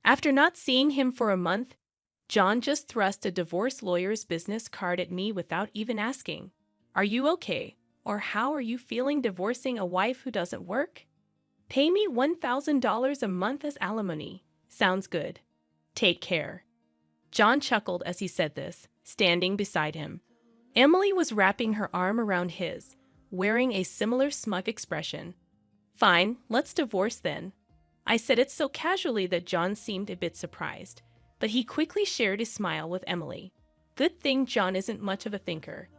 After not seeing him for a month, John just thrust a divorce lawyer's business card at me without even asking, "Are you okay? Or how are you feeling divorcing a wife who doesn't work? Pay me $1,000 a month as alimony. Sounds good. Take care." John chuckled as he said this, standing beside him. Emily was wrapping her arm around his, wearing a similar smug expression. "Fine, let's divorce then." I said it so casually that John seemed a bit surprised, but he quickly shared his smile with Emily. Good thing John isn't much of a thinker.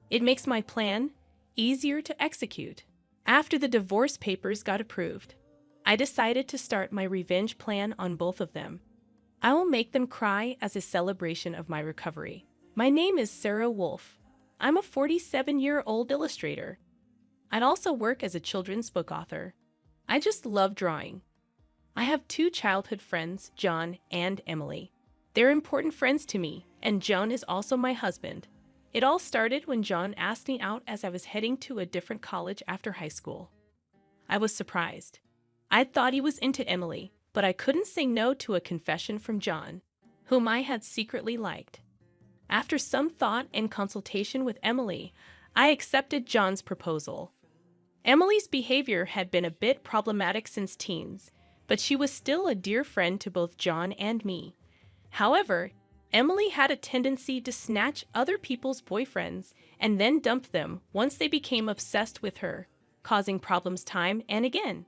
It makes my plan easier to execute. After the divorce papers got approved, I decided to start my revenge plan on both of them. I will make them cry as a celebration of my recovery. My name is Sarah Wolf. I'm a 47-year-old illustrator. I'd also work as a children's book author. I just love drawing. I have two childhood friends, John and Emily. They're important friends to me, and John is also my husband. It all started when John asked me out as I was heading to a different college after high school. I was surprised. I'd thought he was into Emily, but I couldn't say no to a confession from John, whom I had secretly liked. After some thought and consultation with Emily, I accepted John's proposal. Emily's behavior had been a bit problematic since teens, but she was still a dear friend to both John and me. However, Emily had a tendency to snatch other people's boyfriends and then dump them once they became obsessed with her, causing problems time and again.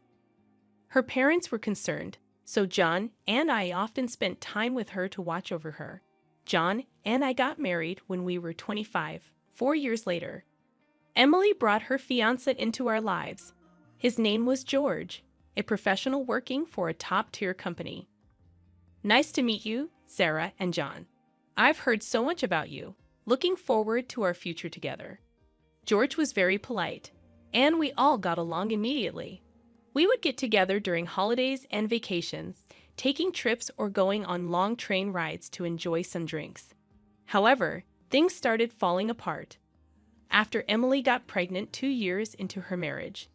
Her parents were concerned, so John and I often spent time with her to watch over her. John and I got married when we were 25, 4 years later. Emily brought her fiancé into our lives. His name was George, a professional working for a top-tier company. Nice to meet you, Sarah and John. I've heard so much about you. Looking forward to our future together. George was very polite, and we all got along immediately. We would get together during holidays and vacations, taking trips or going on long train rides to enjoy some drinks. However, things started falling apart after Emily got pregnant 2 years into her marriage.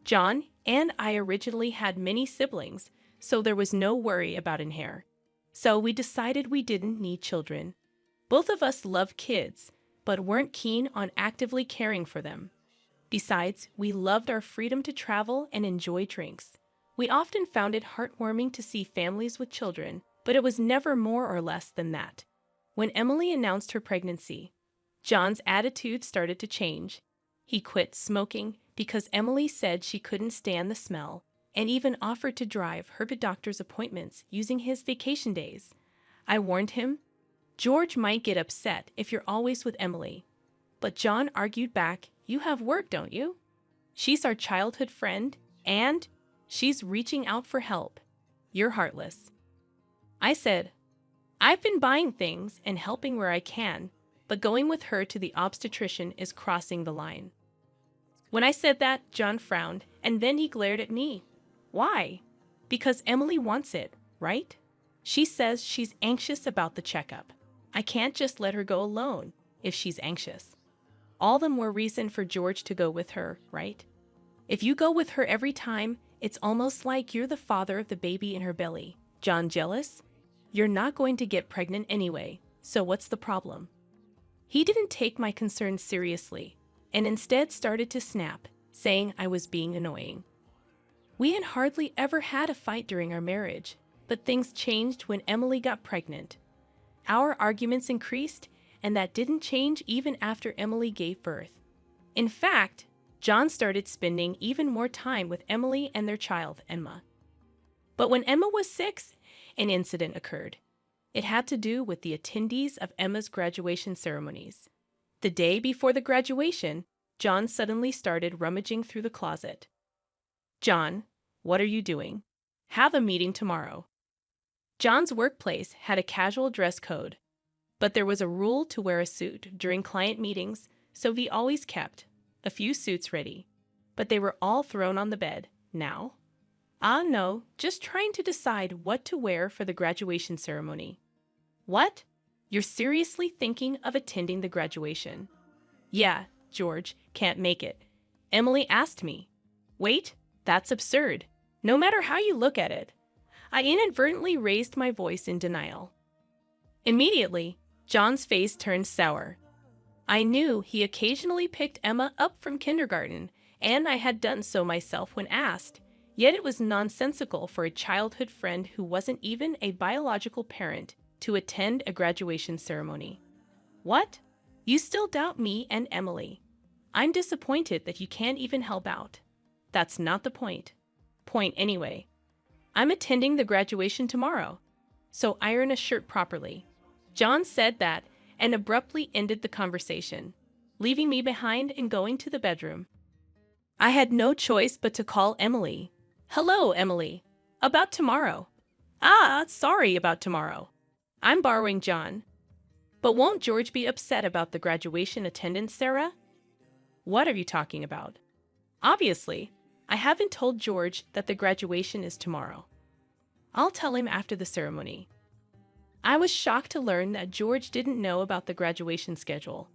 John and I originally had many siblings, so there was no worry about an heir. So we decided we didn't need children. Both of us loved kids, but weren't keen on actively caring for them. Besides, we loved our freedom to travel and enjoy drinks. We often found it heartwarming to see families with children, but it was never more or less than that. When Emily announced her pregnancy, John's attitude started to change. He quit smoking because Emily said she couldn't stand the smell, and even offered to drive her to doctor's appointments using his vacation days. I warned him, "George might get upset if you're always with Emily." But John argued back, "You have work, don't you? She's our childhood friend, and she's reaching out for help. You're heartless." I said, "I've been buying things and helping where I can, but going with her to the obstetrician is crossing the line." When I said that, John frowned, and then he glared at me. "Why?" "Because Emily wants it, right? She says she's anxious about the checkup. I can't just let her go alone if she's anxious. All the more reason for George to go with her, right? If you go with her every time, it's almost like you're the father of the baby in her belly. John, jealous? You're not going to get pregnant anyway, so what's the problem?" He didn't take my concerns seriously, and instead started to snap, saying I was being annoying. We had hardly ever had a fight during our marriage, but things changed when Emily got pregnant. Our arguments increased, and that didn't change even after Emily gave birth. In fact, John started spending even more time with Emily and their child, Emma. But when Emma was 6, an incident occurred. It had to do with the attendees of Emma's graduation ceremonies. The day before the graduation, John suddenly started rummaging through the closet. "John, what are you doing? Have a meeting tomorrow." John's workplace had a casual dress code, but there was a rule to wear a suit during client meetings, so he always kept a few suits ready. But they were all thrown on the bed now. "Ah, no, just trying to decide what to wear for the graduation ceremony." "What? You're seriously thinking of attending the graduation?" "Yeah, George, can't make it. Emily asked me." "Wait, that's absurd. No matter how you look at it, I inadvertently raised my voice in denial. Immediately, John's face turned sour. I knew he occasionally picked Emma up from kindergarten, and I had done so myself when asked, yet it was nonsensical for a childhood friend who wasn't even a biological parent to attend a graduation ceremony. What? You still doubt me and Emily? I'm disappointed that you can't even help out. That's not the point. Point anyway. I'm attending the graduation tomorrow, so iron a shirt properly. John said that and abruptly ended the conversation, leaving me behind and going to the bedroom. I had no choice but to call Emily. Hello, Emily. About tomorrow. Sorry about tomorrow. I'm borrowing John. But won't George be upset about the graduation attendance, Sarah? What are you talking about? Obviously, I haven't told George that the graduation is tomorrow. I'll tell him after the ceremony. I was shocked to learn that George didn't know about the graduation schedule.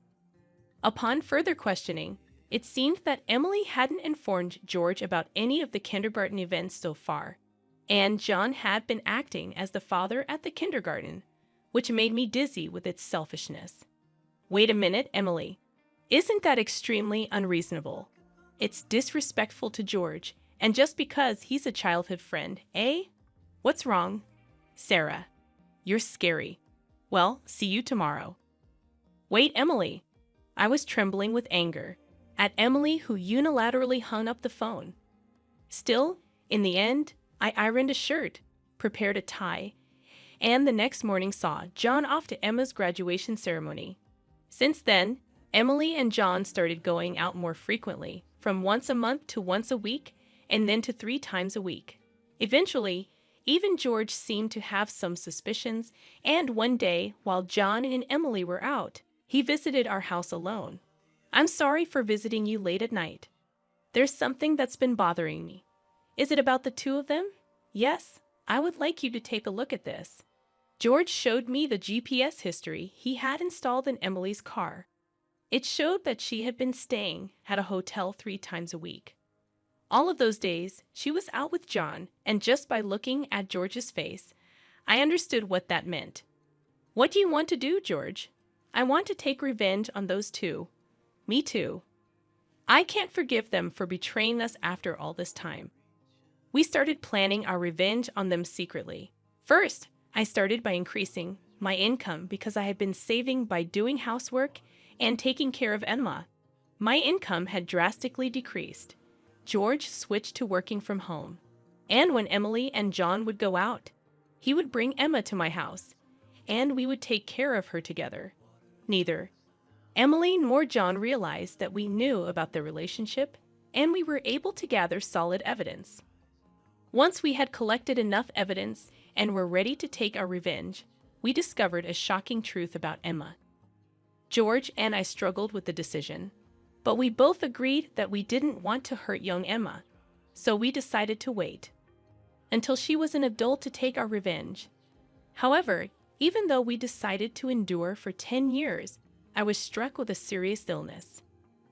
Upon further questioning, it seemed that Emily hadn't informed George about any of the kindergarten events so far, and John had been acting as the father at the kindergarten, which made me dizzy with its selfishness. Wait a minute, Emily. Isn't that extremely unreasonable? It's disrespectful to George, and just because he's a childhood friend, eh? What's wrong? Sarah, you're scary. Well, see you tomorrow. Wait, Emily. I was trembling with anger at Emily, who unilaterally hung up the phone. Still, in the end, I ironed a shirt, prepared a tie, and the next morning saw John off to Emma's graduation ceremony. Since then, Emily and John started going out more frequently, from once a month to once a week, and then to 3 times a week. Eventually, even George seemed to have some suspicions, and one day, while John and Emily were out, he visited our house alone. I'm sorry for visiting you late at night. There's something that's been bothering me. Is it about the 2 of them? Yes, I would like you to take a look at this. George showed me the GPS history he had installed in Emily's car. It showed that she had been staying at a hotel 3 times a week. All of those days, she was out with John, and just by looking at George's face, I understood what that meant. What do you want to do, George? I want to take revenge on those 2. Me too. I can't forgive them for betraying us after all this time. We started planning our revenge on them secretly. First, I started by increasing my income because I had been saving by doing housework and taking care of Emma. My income had drastically decreased. George switched to working from home. And when Emily and John would go out, he would bring Emma to my house, and we would take care of her together. Neither Emily nor John realized that we knew about their relationship, and we were able to gather solid evidence. Once we had collected enough evidence and were ready to take our revenge, we discovered a shocking truth about Emma. George and I struggled with the decision, but we both agreed that we didn't want to hurt young Emma, so we decided to wait until she was an adult to take our revenge. However, even though we decided to endure for 10 years, I was struck with a serious illness.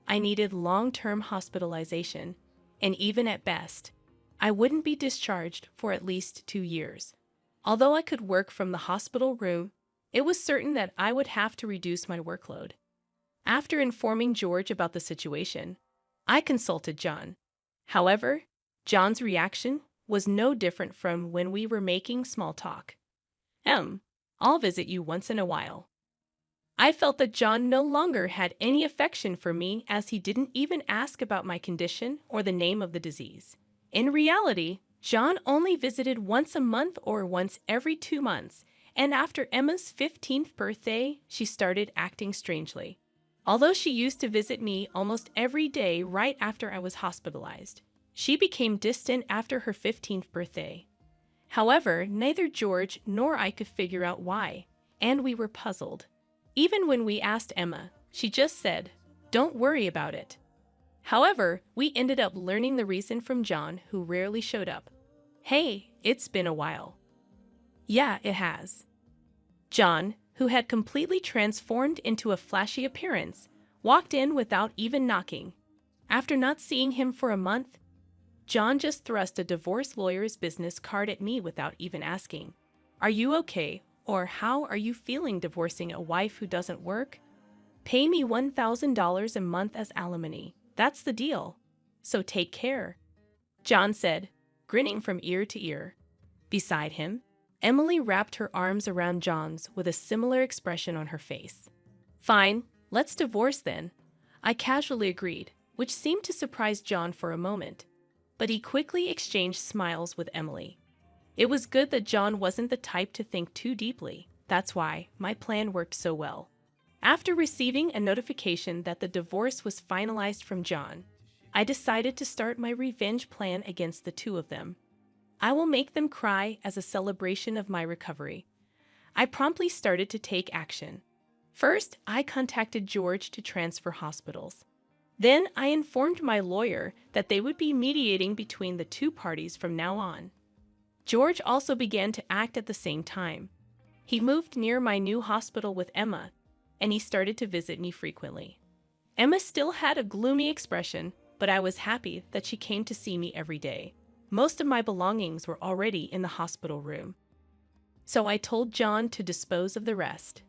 I needed long-term hospitalization, and even at best, I wouldn't be discharged for at least 2 years. Although I could work from the hospital room, it was certain that I would have to reduce my workload. After informing George about the situation, I consulted John. However, John's reaction was no different from when we were making small talk. I'll visit you once in a while. I felt that John no longer had any affection for me, as he didn't even ask about my condition or the name of the disease. In reality, John only visited once a month or once every 2 months, and after Emma's 15th birthday, she started acting strangely. Although she used to visit me almost every day right after I was hospitalized, she became distant after her 15th birthday. However, neither George nor I could figure out why, and we were puzzled. Even when we asked Emma, she just said, "Don't worry about it." However, we ended up learning the reason from John, who rarely showed up. Hey, it's been a while. Yeah, it has. John, who had completely transformed into a flashy appearance, walked in without even knocking. After not seeing him for a month, John just thrust a divorce lawyer's business card at me without even asking. Are you okay? Or how are you feeling divorcing a wife who doesn't work? Pay me $1,000 a month as alimony. That's the deal. So take care, John said, grinning from ear to ear. Beside him, Emily wrapped her arms around John's with a similar expression on her face. Fine, let's divorce then, I casually agreed, which seemed to surprise John for a moment. But he quickly exchanged smiles with Emily. It was good that John wasn't the type to think too deeply. That's why my plan worked so well. After receiving a notification that the divorce was finalized from John, I decided to start my revenge plan against the two of them. I will make them cry as a celebration of my recovery. I promptly started to take action. First, I contacted George to transfer hospitals. Then I informed my lawyer that they would be mediating between the two parties from now on. George also began to act at the same time. He moved near my new hospital with Emma, and he started to visit me frequently. Emma still had a gloomy expression, but I was happy that she came to see me every day. Most of my belongings were already in the hospital room. So I told John to dispose of the rest.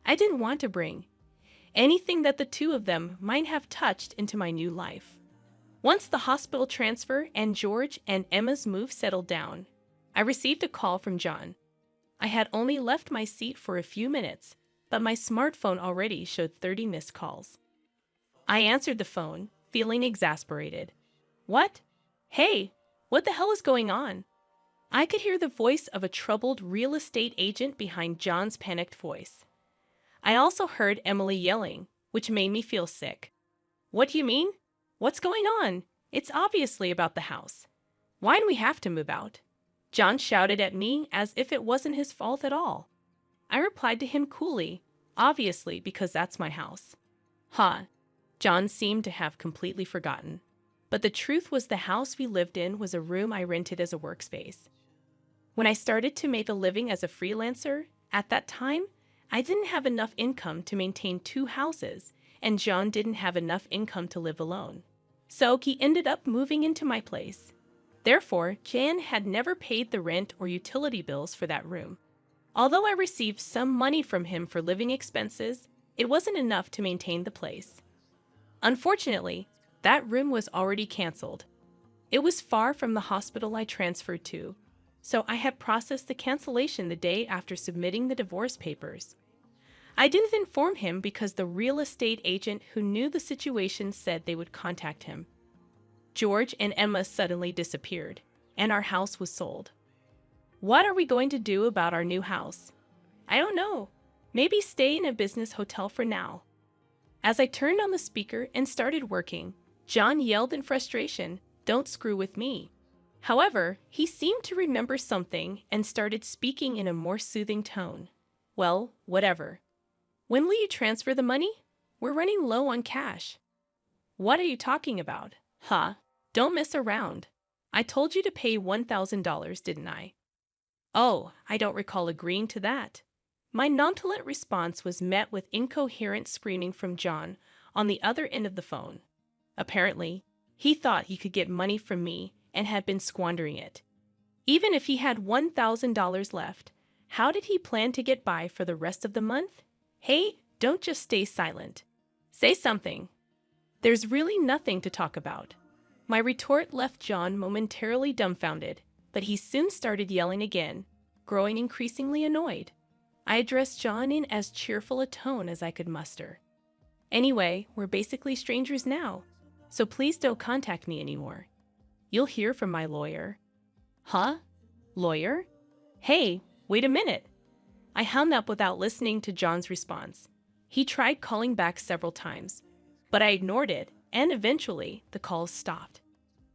I didn't want to bring anything that the two of them might have touched into my new life. Once the hospital transfer and George and Emma's move settled down, I received a call from John. I had only left my seat for a few minutes, but my smartphone already showed 30 missed calls. I answered the phone, feeling exasperated. What? Hey, what the hell is going on? I could hear the voice of a troubled real estate agent behind John's panicked voice. I also heard Emily yelling, which made me feel sick. What do you mean? What's going on? It's obviously about the house. Why do we have to move out? John shouted at me as if it wasn't his fault at all. I replied to him coolly, obviously because that's my house. Huh. John seemed to have completely forgotten. But the truth was the house we lived in was a room I rented as a workspace. When I started to make a living as a freelancer, at that time, I didn't have enough income to maintain two houses, and John didn't have enough income to live alone. So he ended up moving into my place. Therefore, Jan had never paid the rent or utility bills for that room. Although I received some money from him for living expenses, it wasn't enough to maintain the place. Unfortunately, that room was already canceled. It was far from the hospital I transferred to, so I had processed the cancellation the day after submitting the divorce papers. I didn't inform him because the real estate agent who knew the situation said they would contact him. George and Emma suddenly disappeared, and our house was sold. What are we going to do about our new house? I don't know. Maybe stay in a business hotel for now. As I turned on the speaker and started working, John yelled in frustration, "Don't screw with me." However, he seemed to remember something and started speaking in a more soothing tone. Well, whatever. When will you transfer the money? We're running low on cash. What are you talking about? Huh? Don't mess around. I told you to pay $1,000, didn't I? Oh, I don't recall agreeing to that. My nonchalant response was met with incoherent screaming from John on the other end of the phone. Apparently, he thought he could get money from me and had been squandering it. Even if he had $1,000 left, how did he plan to get by for the rest of the month? Hey, don't just stay silent. Say something. There's really nothing to talk about. My retort left John momentarily dumbfounded, but he soon started yelling again, growing increasingly annoyed. I addressed John in as cheerful a tone as I could muster. Anyway, we're basically strangers now, so please don't contact me anymore. You'll hear from my lawyer. Huh? Lawyer? Hey, wait a minute. I hung up without listening to John's response. He tried calling back several times, but I ignored it, and eventually the calls stopped.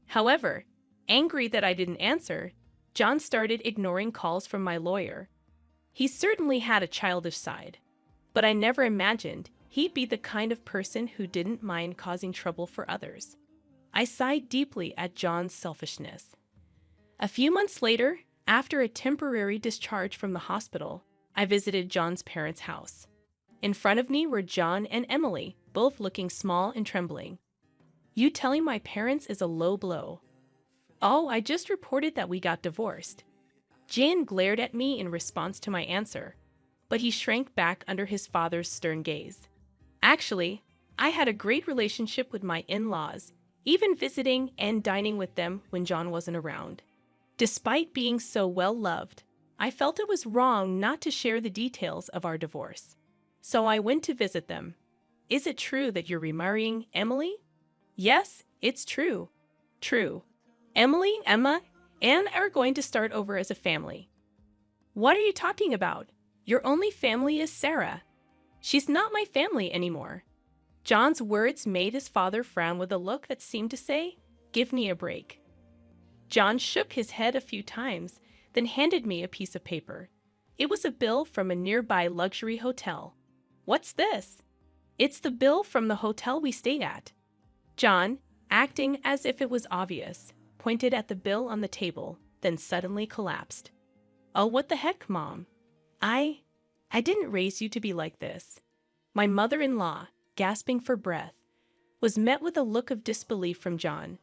However, angry that I didn't answer, John started ignoring calls from my lawyer. He certainly had a childish side, but I never imagined he'd be the kind of person who didn't mind causing trouble for others. I sighed deeply at John's selfishness. A few months later, after a temporary discharge from the hospital, I visited John's parents' house. In front of me were John and Emily, both looking small and trembling. You telling my parents is a low blow. Oh, I just reported that we got divorced. Jan glared at me in response to my answer, but he shrank back under his father's stern gaze. Actually, I had a great relationship with my in-laws, even visiting and dining with them when John wasn't around. Despite being so well loved, I felt it was wrong not to share the details of our divorce. So I went to visit them. Is it true that you're remarrying Emily? Yes, it's true. True. Emily, Emma, and are going to start over as a family. What are you talking about? Your only family is Sarah. She's not my family anymore. John's words made his father frown with a look that seemed to say, "Give me a break." John shook his head a few times, then handed me a piece of paper. It was a bill from a nearby luxury hotel. What's this? It's the bill from the hotel we stayed at. John, acting as if it was obvious, pointed at the bill on the table, then suddenly collapsed. Oh, what the heck, Mom? I didn't raise you to be like this. My mother-in-law, gasping for breath, was met with a look of disbelief from John.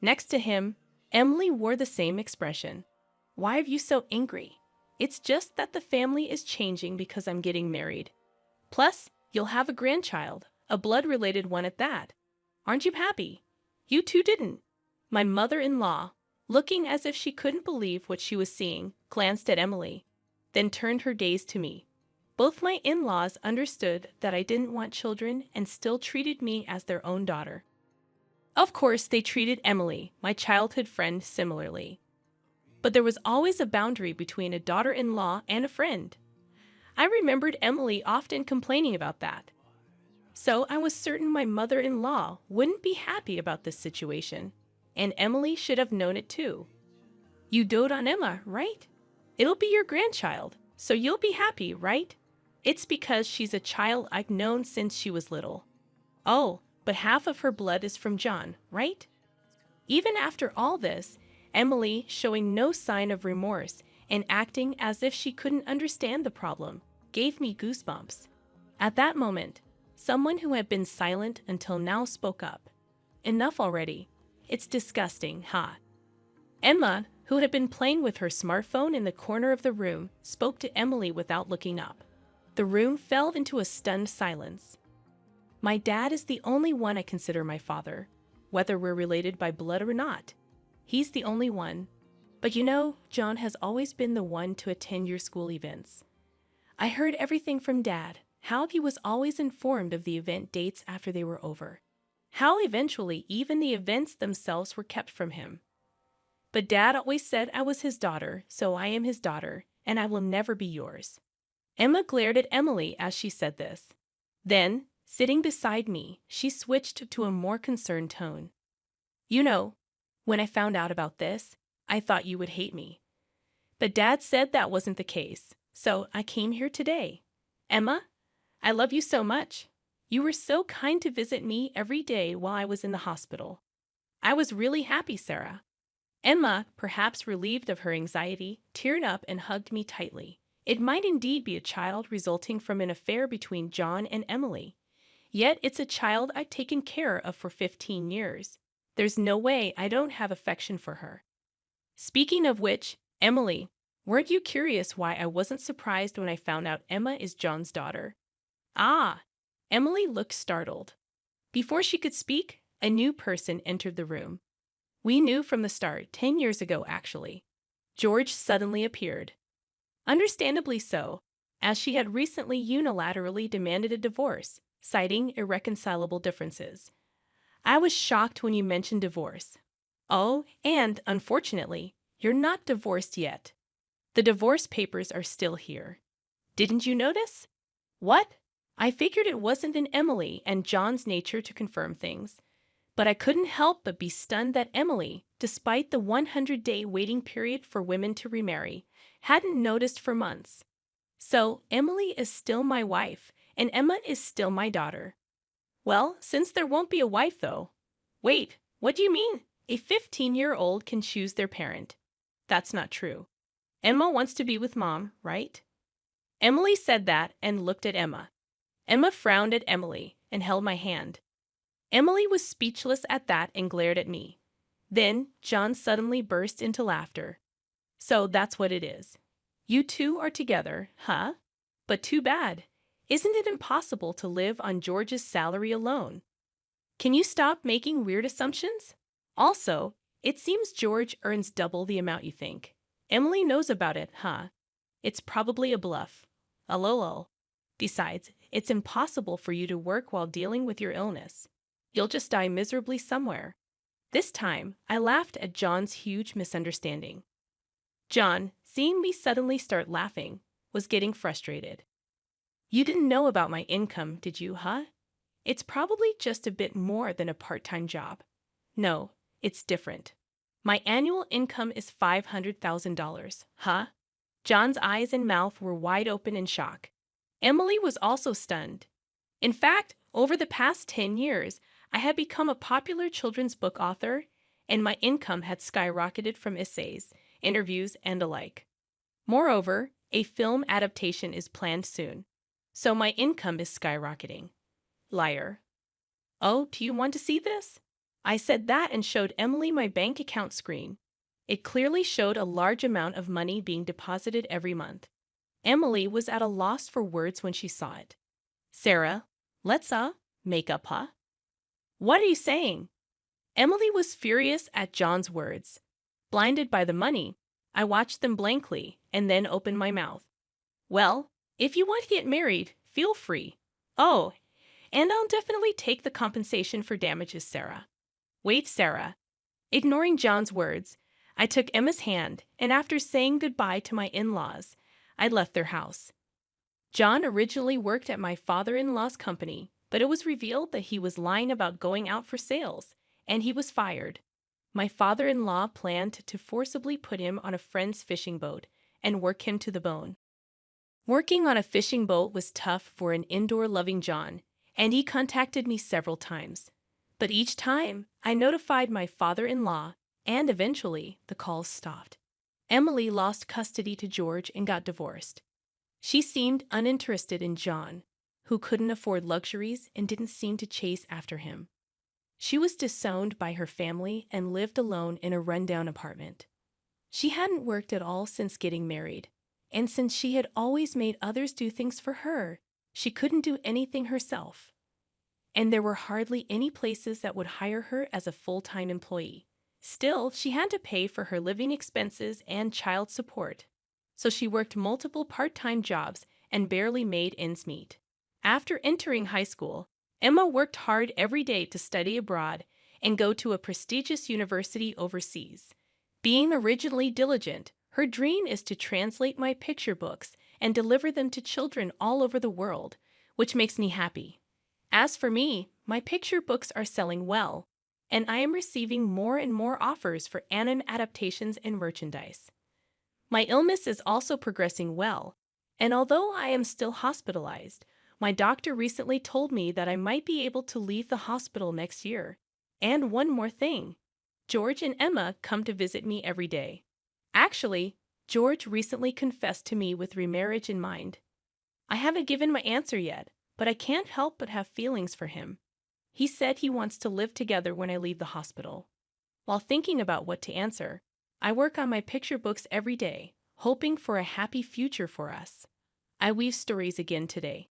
Next to him, Emily wore the same expression. Why are you so angry? It's just that the family is changing because I'm getting married. Plus, you'll have a grandchild, a blood-related one at that. Aren't you happy? You two didn't. My mother-in-law, looking as if she couldn't believe what she was seeing, glanced at Emily, then turned her gaze to me. Both my in-laws understood that I didn't want children and still treated me as their own daughter. Of course, they treated Emily, my childhood friend, similarly. But there was always a boundary between a daughter-in-law and a friend. I remembered Emily often complaining about that. So I was certain my mother-in-law wouldn't be happy about this situation, and Emily should have known it too. You dote on Emma, right? It'll be your grandchild, so you'll be happy, right? It's because she's a child I've known since she was little. Oh, but half of her blood is from John, right? Even after all this, Emily, showing no sign of remorse and acting as if she couldn't understand the problem, gave me goosebumps. At that moment, someone who had been silent until now spoke up. Enough already. It's disgusting, huh? Emma, who had been playing with her smartphone in the corner of the room, spoke to Emily without looking up. The room fell into a stunned silence. My dad is the only one I consider my father, whether we're related by blood or not. He's the only one. But you know, John has always been the one to attend your school events. I heard everything from Dad, how he was always informed of the event dates after they were over, how eventually even the events themselves were kept from him. But Dad always said I was his daughter, so I am his daughter, and I will never be yours. Emma glared at Emily as she said this. Then, sitting beside me, she switched to a more concerned tone. You know, when I found out about this, I thought you would hate me. But Dad said that wasn't the case, so I came here today. Emma, I love you so much. You were so kind to visit me every day while I was in the hospital. I was really happy, Sarah. Emma, perhaps relieved of her anxiety, teared up and hugged me tightly. It might indeed be a child resulting from an affair between John and Emily. Yet it's a child I've taken care of for 15 years. There's no way I don't have affection for her. Speaking of which, Emily, weren't you curious why I wasn't surprised when I found out Emma is John's daughter? Ah! Emily looked startled. Before she could speak, a new person entered the room. We knew from the start, 10 years ago actually. George suddenly appeared. Understandably so, as she had recently unilaterally demanded a divorce, citing irreconcilable differences. I was shocked when you mentioned divorce. Oh, and, unfortunately, you're not divorced yet. The divorce papers are still here. Didn't you notice? What? I figured it wasn't in Emily and John's nature to confirm things. But I couldn't help but be stunned that Emily, despite the 100-day waiting period for women to remarry, hadn't noticed for months. So, Emily is still my wife, and Emma is still my daughter. Well, since there won't be a wife, though. Wait, what do you mean? A 15-year-old can choose their parent. That's not true. Emma wants to be with Mom, right? Emily said that and looked at Emma. Emma frowned at Emily and held my hand. Emily was speechless at that and glared at me. Then John suddenly burst into laughter. So that's what it is. You two are together, huh? But too bad. Isn't it impossible to live on George's salary alone? Can you stop making weird assumptions? Also, it seems George earns double the amount you think. Emily knows about it, huh? It's probably a bluff. A lol. Besides, it's impossible for you to work while dealing with your illness. You'll just die miserably somewhere. This time, I laughed at John's huge misunderstanding. John, seeing me suddenly start laughing, was getting frustrated. You didn't know about my income, did you, huh? It's probably just a bit more than a part-time job. No, it's different. My annual income is $500,000, huh? John's eyes and mouth were wide open in shock. Emily was also stunned. In fact, over the past 10 years, I had become a popular children's book author, and my income had skyrocketed from essays, interviews, and the like. Moreover, a film adaptation is planned soon, so my income is skyrocketing. Liar. Oh, do you want to see this? I said that and showed Emily my bank account screen. It clearly showed a large amount of money being deposited every month. Emily was at a loss for words when she saw it. Sarah, let's make up, huh? What are you saying? Emily was furious at John's words. Blinded by the money, I watched them blankly and then opened my mouth. Well, if you want to get married, feel free. Oh, and I'll definitely take the compensation for damages, Sarah. Wait, Sarah. Ignoring John's words, I took Emma's hand, and after saying goodbye to my in-laws, I left their house. John originally worked at my father-in-law's company, but it was revealed that he was lying about going out for sales, and he was fired. My father-in-law planned to forcibly put him on a friend's fishing boat and work him to the bone. Working on a fishing boat was tough for an indoor-loving John, and he contacted me several times. But each time, I notified my father-in-law, and eventually, the calls stopped. Emily lost custody to George and got divorced. She seemed uninterested in John, who couldn't afford luxuries and didn't seem to chase after him. She was disowned by her family and lived alone in a rundown apartment. She hadn't worked at all since getting married, and since she had always made others do things for her, she couldn't do anything herself. And there were hardly any places that would hire her as a full-time employee. Still, she had to pay for her living expenses and child support, so she worked multiple part-time jobs and barely made ends meet. After entering high school, Emma worked hard every day to study abroad and go to a prestigious university overseas. Being originally diligent, her dream is to translate my picture books and deliver them to children all over the world, which makes me happy. As for me, my picture books are selling well, and I am receiving more and more offers for anime adaptations and merchandise. My illness is also progressing well, and although I am still hospitalized, my doctor recently told me that I might be able to leave the hospital next year. And one more thing. George and Emma come to visit me every day. Actually, George recently confessed to me with remarriage in mind. I haven't given my answer yet, but I can't help but have feelings for him. He said he wants to live together when I leave the hospital. While thinking about what to answer, I work on my picture books every day, hoping for a happy future for us. I weave stories again today.